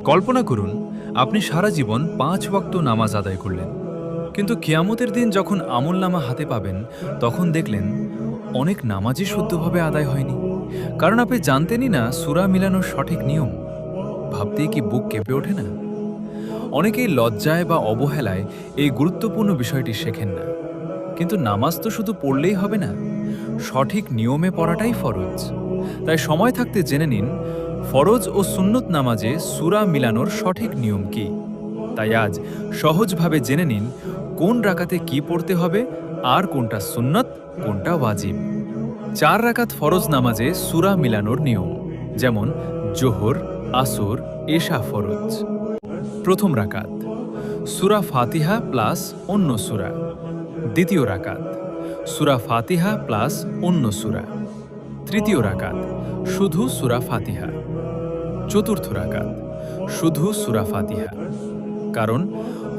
কল্পনা করুন আপনি সারা জীবন ৫ ওয়াক্ত নামাজ আদায় করলেন, কিন্তু কিয়ামতের দিন যখন আমলনামা হাতে পাবেন তখন দেখলেন অনেক নামাজই শুদ্ধভাবে আদায় হয়নি, কারণ আপনি জানতেনই না সূরা মিলানোর সঠিক নিয়ম। ভাবতেই কি বুক কেঁপে ওঠে না? অনেকেই লজ্জায় বা অবহেলায় এই গুরুত্বপূর্ণ বিষয়টি শেখেন না। কিন্তু নামাজ তো শুধু পড়লেই হবে না, সঠিক নিয়মে পড়াটাই ফরজ। তাই সময় থাকতে জেনে নিন ফরজ ও সুন্নত নামাজে সূরা মিলানোর সঠিক নিয়ম কি। তাই আজ সহজভাবে জেনে নিন কোন রাকাতে কি পড়তে হবে আর কোনটা সুন্নত, কোনটা ওয়াজিব। ৪ রাকাত ফরজ নামাজে সূরা মিলানোর নিয়ম, যেমন জোহর, আসর, এশা ফরজ। প্রথম রাকাত সূরা ফাতিহা প্লাস অন্য সূরা। দ্বিতীয় রাকাত সূরা ফাতিহা প্লাস অন্য সূরা। তৃতীয় রাকাত শুধু সূরা ফাতিহা। চতুর্থ রাকাত শুধু সূরা ফাতিহা। কারণ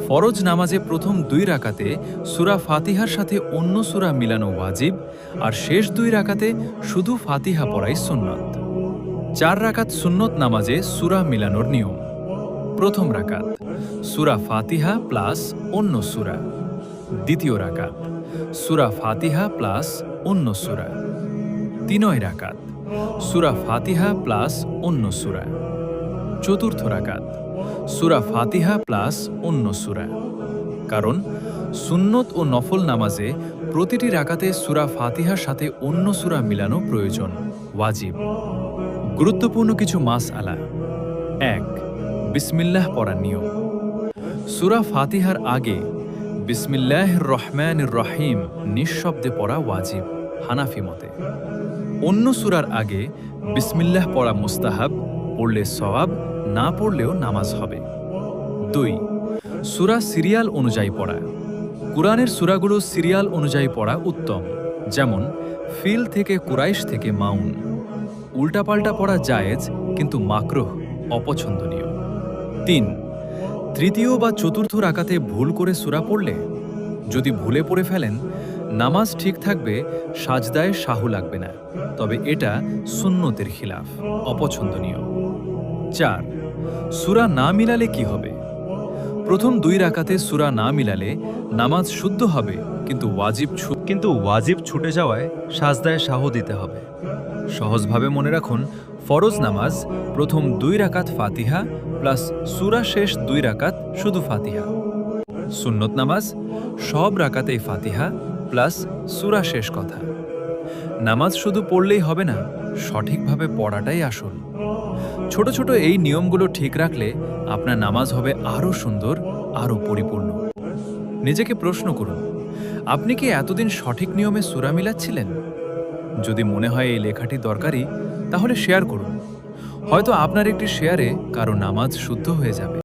ফরজ নামাজে প্রথম ২ রাকাতে সূরা ফাতিহার সাথে অন্য সূরা মিলানো ওয়াজিব, আর শেষ ২ রাকাতে শুধু ফাতিহা পড়াই সুন্নত। ৪ রাকাত সুন্নত নামাজে সূরা মিলানোর নিয়ম। প্রথম রাকাত সূরা ফাতিহা প্লাস অন্য সূরা। দ্বিতীয় রাকাত সূরা ফাতিহা প্লাস অন্য সূরা। ৩ রাকাত সূরা ফাতিহা প্লাস অন্য সূরা। চতুর্থ রাকাত সূরা ফাতিহা প্লাস অন্য সূরা। কারণ সুন্নত ও নফল নামাজে প্রতিটি রাকাতে সূরা ফাতিহার সাথে অন্য সূরা মিলানো প্রয়োজন, ওয়াজিব। গুরুত্বপূর্ণ কিছু মাসআলা। ১. বিসমিল্লাহ পড়ার নিয়ম। সূরা ফাতিহার আগে বিসমিল্লাহির রহমানির রহিম নিঃশব্দে পড়া ওয়াজিব হানাফি মতে। অন্য সূরার আগে বিসমিল্লাহ পড়া মুস্তাহাব, পড়লে সওয়াব, না পড়লেও নামাজ হবে। ২. সূরা সিরিয়াল অনুযায়ী পড়া। কুরআনের সূরাগুলো সিরিয়াল অনুযায়ী পড়া উত্তম, যেমন ফিল থেকে কুরাইশ থেকে মাউন। উল্টাপাল্টা পড়া জায়েজ, কিন্তু মাকরুহ, অপছন্দনীয়। ৩. তৃতীয় বা চতুর্থ রাকাতে ভুল করে সূরা পড়লে, যদি ভুলে পড়ে ফেলেন, নামাজ ঠিক থাকবে, সাজদায় সাহু লাগবে না, তবে এটা সুন্নতের খিলাফ, অপছন্দনীয়। ৪. সূরা না মিলালে কি হবে? প্রথম ২ রাকাতে সূরা না মিলালে নামাজ শুদ্ধ হবে, কিন্তু ওয়াজিব ছুটে যাওয়ায় সাজদায় সাহু দিতে হবে। সহজভাবে মনে রাখুন, ফরজ নামাজ প্রথম ২ রাকাত ফাতিহা প্লাস সূরা শেষ ২ রাকাত শুধু ফাতিহা। সুন্নত নামাজ সব রাকাতেই ফাতিহা প্লাস সূরা শেষ কথা। নামাজ শুধু পড়লেই হবে না, সঠিকভাবে পড়াটাই আসল। ছোট ছোট এই নিয়মগুলো ঠিক রাখলে আপনার নামাজ হবে আরও সুন্দর, আরও পরিপূর্ণ। নিজেকে প্রশ্ন করুন, আপনি কি এতদিন সঠিক নিয়মে সূরা মিলাচ্ছিলেন? যদি মনে হয় এই লেখাটি দরকারি, তাহলে শেয়ার করুন। হয়তো আপনার একটি শেয়ারে কারো নামাজ শুদ্ধ হয়ে যাবে।